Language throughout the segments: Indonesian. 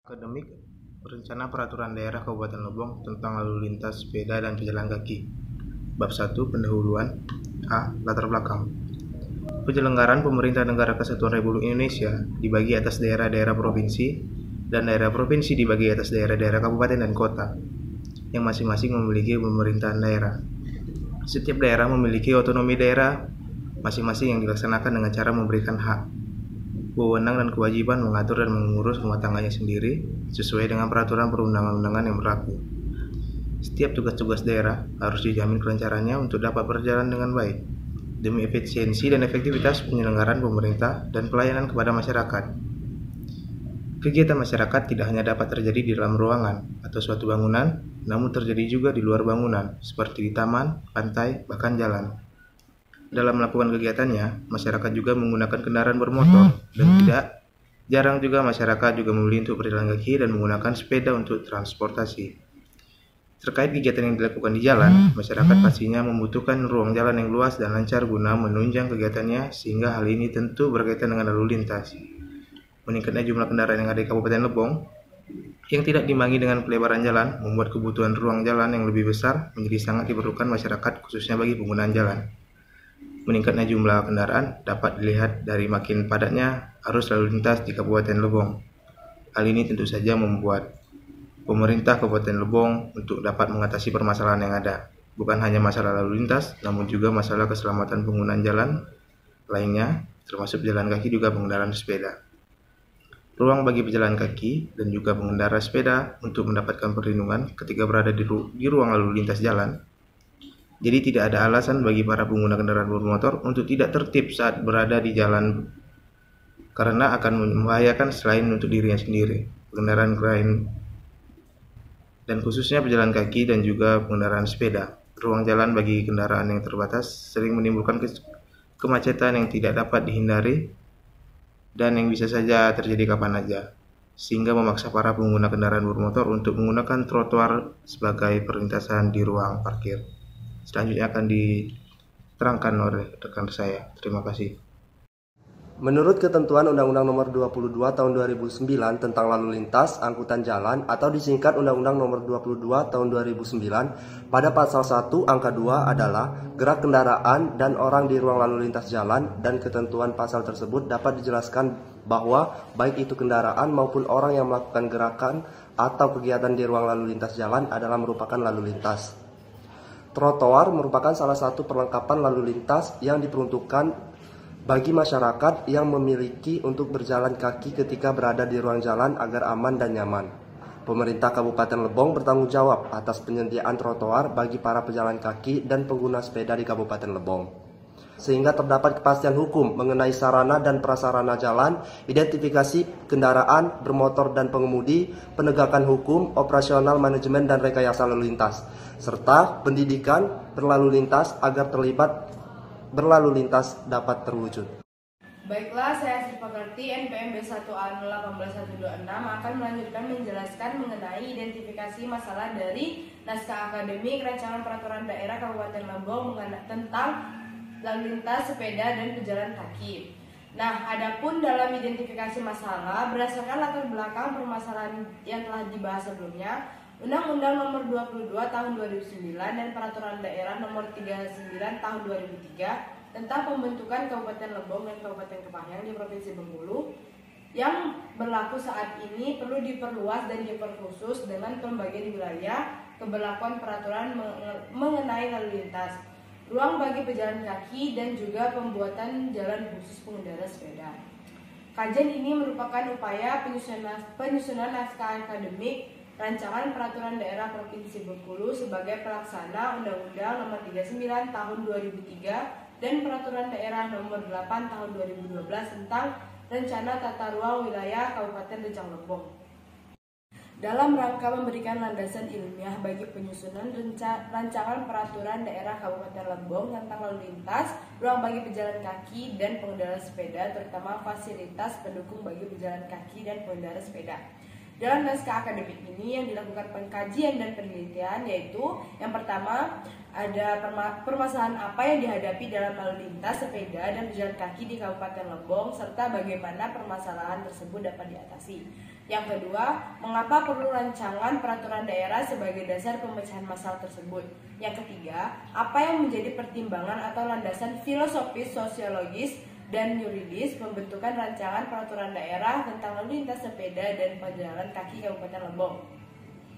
Akademik Rencana Peraturan Daerah Kabupaten Lebong tentang Lalu Lintas Sepeda dan Pejalan Kaki. Bab 1 Pendahuluan. A. Latar belakang. Penyelenggaraan Pemerintah Negara Kesatuan Republik Indonesia dibagi atas daerah-daerah provinsi dan daerah provinsi dibagi atas daerah-daerah kabupaten dan kota yang masing-masing memiliki pemerintahan daerah. Setiap daerah memiliki otonomi daerah masing-masing yang dilaksanakan dengan cara memberikan hak, wewenang dan kewajiban mengatur dan mengurus rumah tangganya sendiri sesuai dengan peraturan perundang-undangan yang berlaku. Setiap tugas-tugas daerah harus dijamin kelancarannya untuk dapat berjalan dengan baik demi efisiensi dan efektivitas penyelenggaraan pemerintah dan pelayanan kepada masyarakat. Kegiatan masyarakat tidak hanya dapat terjadi di dalam ruangan atau suatu bangunan, namun terjadi juga di luar bangunan, seperti di taman, pantai, bahkan jalan. Dalam melakukan kegiatannya, masyarakat juga menggunakan kendaraan bermotor dan tidak jarang juga masyarakat juga memilih untuk berjalan kaki dan menggunakan sepeda untuk transportasi. Terkait kegiatan yang dilakukan di jalan, masyarakat pastinya membutuhkan ruang jalan yang luas dan lancar guna menunjang kegiatannya, sehingga hal ini tentu berkaitan dengan lalu lintas. Meningkatnya jumlah kendaraan yang ada di Kabupaten Lebong yang tidak diimbangi dengan pelebaran jalan membuat kebutuhan ruang jalan yang lebih besar menjadi sangat diperlukan masyarakat, khususnya bagi penggunaan jalan. Meningkatnya jumlah kendaraan dapat dilihat dari makin padatnya arus lalu lintas di Kabupaten Lebong. Hal ini tentu saja membuat pemerintah Kabupaten Lebong untuk dapat mengatasi permasalahan yang ada. Bukan hanya masalah lalu lintas, namun juga masalah keselamatan penggunaan jalan lainnya, termasuk pejalan kaki juga pengendaraan sepeda. Ruang bagi pejalan kaki dan juga pengendara sepeda untuk mendapatkan perlindungan ketika berada di ruang lalu lintas jalan. Jadi tidak ada alasan bagi para pengguna kendaraan bermotor untuk tidak tertib saat berada di jalan, karena akan membahayakan selain untuk dirinya sendiri, kendaraan lain, dan khususnya pejalan kaki dan juga pengendaraan sepeda. Ruang jalan bagi kendaraan yang terbatas sering menimbulkan kemacetan yang tidak dapat dihindari dan yang bisa saja terjadi kapan saja, sehingga memaksa para pengguna kendaraan bermotor untuk menggunakan trotoar sebagai perlintasan di ruang parkir. Selanjutnya akan diterangkan oleh rekan saya. Terima kasih. Menurut ketentuan Undang-Undang Nomor 22 Tahun 2009 tentang Lalu Lintas Angkutan Jalan atau disingkat Undang-Undang Nomor 22 Tahun 2009, pada pasal 1 angka 2 adalah gerak kendaraan dan orang di ruang lalu lintas jalan, dan ketentuan pasal tersebut dapat dijelaskan bahwa baik itu kendaraan maupun orang yang melakukan gerakan atau kegiatan di ruang lalu lintas jalan adalah merupakan lalu lintas. Trotoar merupakan salah satu perlengkapan lalu lintas yang diperuntukkan bagi masyarakat yang memiliki untuk berjalan kaki ketika berada di ruang jalan agar aman dan nyaman. Pemerintah Kabupaten Lebong bertanggung jawab atas penyediaan trotoar bagi para pejalan kaki dan pengguna sepeda di Kabupaten Lebong, sehingga terdapat kepastian hukum mengenai sarana dan prasarana jalan, identifikasi kendaraan bermotor dan pengemudi, penegakan hukum, operasional manajemen dan rekayasa lalu lintas, serta pendidikan berlalu lintas agar terlibat berlalu lintas dapat terwujud. Baiklah, saya Syifa Karti, NPM B1A01826 akan melanjutkan menjelaskan mengenai identifikasi masalah dari naskah akademik Rancangan Peraturan Daerah Kabupaten Lebong tentang lalu lintas sepeda dan pejalan kaki. Nah, adapun dalam identifikasi masalah berdasarkan latar belakang permasalahan yang telah dibahas sebelumnya, Undang-Undang Nomor 22 Tahun 2009 dan Peraturan Daerah Nomor 39 Tahun 2003 tentang pembentukan Kabupaten Lebong dan Kabupaten Kepanjang di Provinsi Bengkulu yang berlaku saat ini perlu diperluas dan diperkhusus dengan pembagian wilayah keberlakuan peraturan mengenai lalu lintas, ruang bagi pejalan kaki, dan juga pembuatan jalan khusus pengendara sepeda. Kajian ini merupakan upaya penyusunan naskah akademik Rancangan Peraturan Daerah Provinsi Bengkulu sebagai pelaksana Undang-Undang Nomor 39 Tahun 2003 dan Peraturan Daerah Nomor 8 Tahun 2012 tentang Rencana Tata Ruang Wilayah Kabupaten Rejang Lebong, dalam rangka memberikan landasan ilmiah bagi penyusunan rancangan peraturan daerah Kabupaten Lebong tentang lalu lintas, ruang bagi pejalan kaki dan pengendara sepeda, terutama fasilitas pendukung bagi pejalan kaki dan pengendara sepeda. Dalam naskah akademik ini yang dilakukan pengkajian dan penelitian, yaitu yang pertama ada permasalahan apa yang dihadapi dalam lalu lintas sepeda dan pejalan kaki di Kabupaten Lebong serta bagaimana permasalahan tersebut dapat diatasi. Yang kedua, mengapa perlu rancangan peraturan daerah sebagai dasar pemecahan masalah tersebut? Yang ketiga, apa yang menjadi pertimbangan atau landasan filosofis, sosiologis, dan yuridis pembentukan rancangan peraturan daerah tentang lalu lintas sepeda dan pejalan kaki Kabupaten Lebong?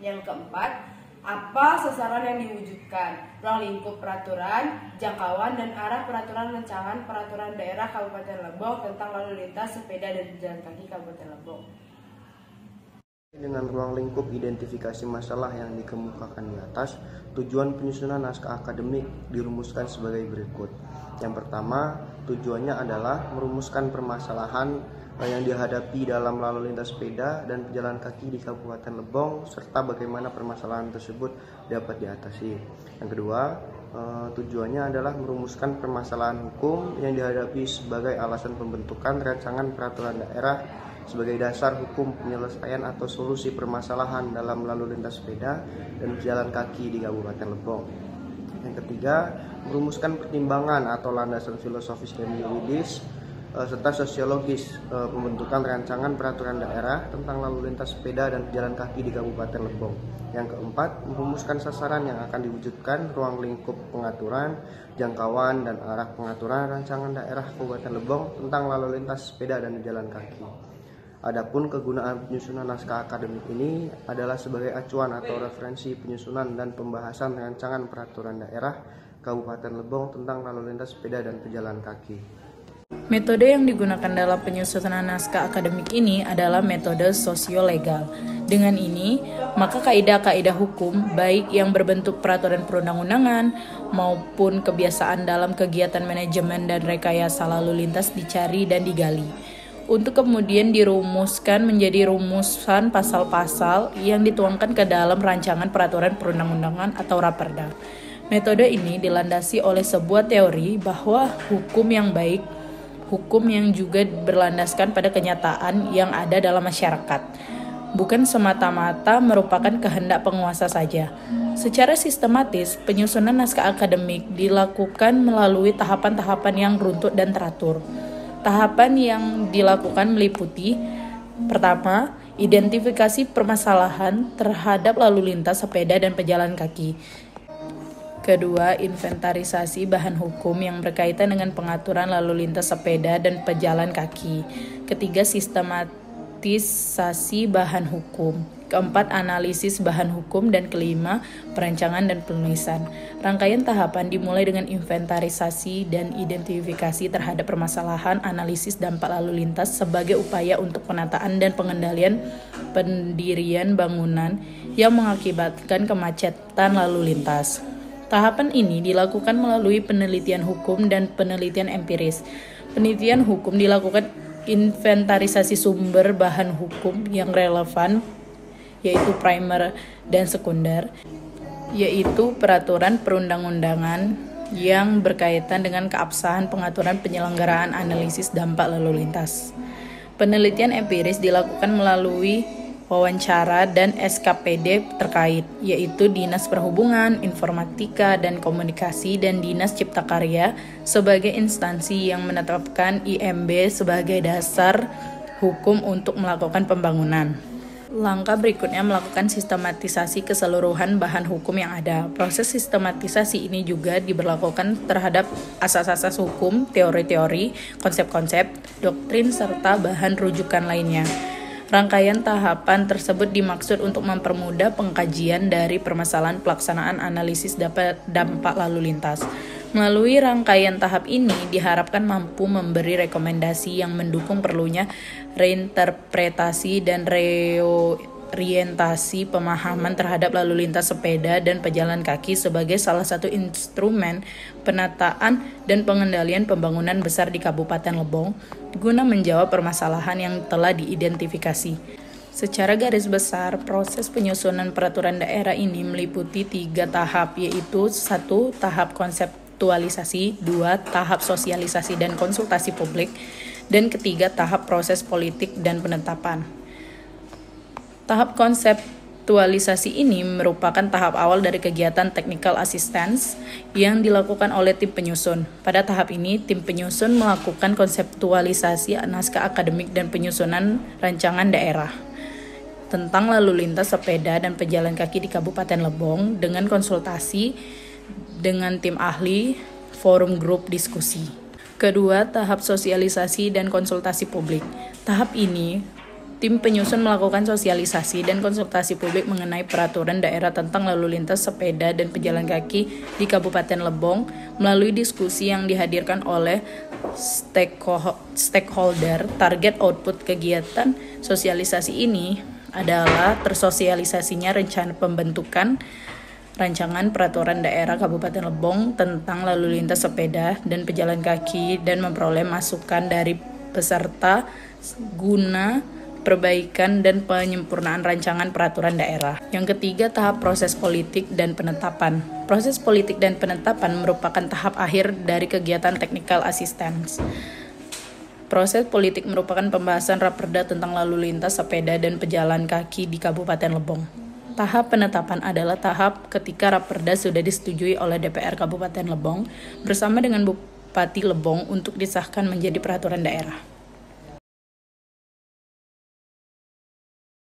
Yang keempat, apa sasaran yang diwujudkan, ruang lingkup peraturan, jangkauan dan arah peraturan rancangan peraturan daerah Kabupaten Lebong tentang lalu lintas sepeda dan pejalan kaki Kabupaten Lebong? Dengan ruang lingkup identifikasi masalah yang dikemukakan di atas, tujuan penyusunan naskah akademik dirumuskan sebagai berikut. Yang pertama, tujuannya adalah merumuskan permasalahan yang dihadapi dalam lalu lintas sepeda dan pejalan kaki di Kabupaten Lebong, serta bagaimana permasalahan tersebut dapat diatasi. Yang kedua, tujuannya adalah merumuskan permasalahan hukum yang dihadapi sebagai alasan pembentukan rancangan peraturan daerah sebagai dasar hukum penyelesaian atau solusi permasalahan dalam lalu lintas sepeda dan pejalan kaki di Kabupaten Lebong. Yang ketiga, merumuskan pertimbangan atau landasan filosofis dan yuridis serta sosiologis pembentukan rancangan peraturan daerah tentang lalu lintas sepeda dan pejalan kaki di Kabupaten Lebong. Yang keempat, merumuskan sasaran yang akan diwujudkan, ruang lingkup pengaturan, jangkauan dan arah pengaturan rancangan daerah Kabupaten Lebong tentang lalu lintas sepeda dan pejalan kaki. Adapun kegunaan penyusunan naskah akademik ini adalah sebagai acuan atau referensi penyusunan dan pembahasan rancangan peraturan daerah Kabupaten Lebong tentang lalu lintas sepeda dan pejalan kaki. Metode yang digunakan dalam penyusunan naskah akademik ini adalah metode sosiolegal. Dengan ini, maka kaidah-kaidah hukum, baik yang berbentuk peraturan perundang-undangan maupun kebiasaan dalam kegiatan manajemen dan rekayasa lalu lintas dicari dan digali, untuk kemudian dirumuskan menjadi rumusan pasal-pasal yang dituangkan ke dalam rancangan peraturan perundang-undangan atau raperda. Metode ini dilandasi oleh sebuah teori bahwa hukum yang baik, hukum yang juga berlandaskan pada kenyataan yang ada dalam masyarakat, bukan semata-mata merupakan kehendak penguasa saja. Secara sistematis, penyusunan naskah akademik dilakukan melalui tahapan-tahapan yang runtut dan teratur. Tahapan yang dilakukan meliputi: pertama, identifikasi permasalahan terhadap lalu lintas sepeda dan pejalan kaki. Kedua, inventarisasi bahan hukum yang berkaitan dengan pengaturan lalu lintas sepeda dan pejalan kaki. Ketiga, sistematisasi bahan hukum. Keempat, analisis bahan hukum. Dan kelima, perancangan dan penulisan. Rangkaian tahapan dimulai dengan inventarisasi dan identifikasi terhadap permasalahan, analisis dampak lalu lintas sebagai upaya untuk penataan dan pengendalian pendirian bangunan yang mengakibatkan kemacetan lalu lintas. Tahapan ini dilakukan melalui penelitian hukum dan penelitian empiris. Penelitian hukum dilakukan inventarisasi sumber bahan hukum yang relevan, yaitu primer dan sekunder, yaitu peraturan perundang-undangan yang berkaitan dengan keabsahan pengaturan penyelenggaraan analisis dampak lalu lintas. Penelitian empiris dilakukan melalui wawancara dan SKPD terkait, yaitu Dinas Perhubungan, Informatika dan Komunikasi dan Dinas Cipta Karya sebagai instansi yang menetapkan IMB sebagai dasar hukum untuk melakukan pembangunan. Langkah berikutnya melakukan sistematisasi keseluruhan bahan hukum yang ada. Proses sistematisasi ini juga diberlakukan terhadap asas-asas hukum, teori-teori, konsep-konsep, doktrin, serta bahan rujukan lainnya. Rangkaian tahapan tersebut dimaksud untuk mempermudah pengkajian dari permasalahan pelaksanaan analisis dampak lalu lintas. Melalui rangkaian tahap ini diharapkan mampu memberi rekomendasi yang mendukung perlunya reinterpretasi dan reorientasi pemahaman terhadap lalu lintas sepeda dan pejalan kaki sebagai salah satu instrumen penataan dan pengendalian pembangunan besar di Kabupaten Lebong guna menjawab permasalahan yang telah diidentifikasi. Secara garis besar, proses penyusunan peraturan daerah ini meliputi 3 tahap, yaitu 1. Tahap konseptualisasi, 2. Tahap sosialisasi dan konsultasi publik, dan ketiga, tahap proses politik dan penetapan. Tahap konseptualisasi ini merupakan tahap awal dari kegiatan technical assistance yang dilakukan oleh tim penyusun. Pada tahap ini, tim penyusun melakukan konseptualisasi naskah akademik dan penyusunan rancangan daerah. tentang lalu lintas sepeda dan pejalan kaki di Kabupaten Lebong dengan konsultasi dengan tim ahli, forum grup diskusi. Kedua, tahap sosialisasi dan konsultasi publik. Tahap ini, tim penyusun melakukan sosialisasi dan konsultasi publik mengenai peraturan daerah tentang lalu lintas sepeda dan pejalan kaki di Kabupaten Lebong melalui diskusi yang dihadirkan oleh stakeholder. Target output kegiatan sosialisasi ini adalah tersosialisasinya rencana pembentukan rancangan peraturan daerah Kabupaten Lebong tentang lalu lintas sepeda dan pejalan kaki dan memperoleh masukan dari peserta guna perbaikan dan penyempurnaan rancangan peraturan daerah. Yang ketiga, tahap proses politik dan penetapan. Proses politik dan penetapan merupakan tahap akhir dari kegiatan technical assistance. Proses politik merupakan pembahasan raperda tentang lalu lintas sepeda dan pejalan kaki di Kabupaten Lebong. Tahap penetapan adalah tahap ketika raperda sudah disetujui oleh DPR Kabupaten Lebong bersama dengan Bupati Lebong untuk disahkan menjadi peraturan daerah.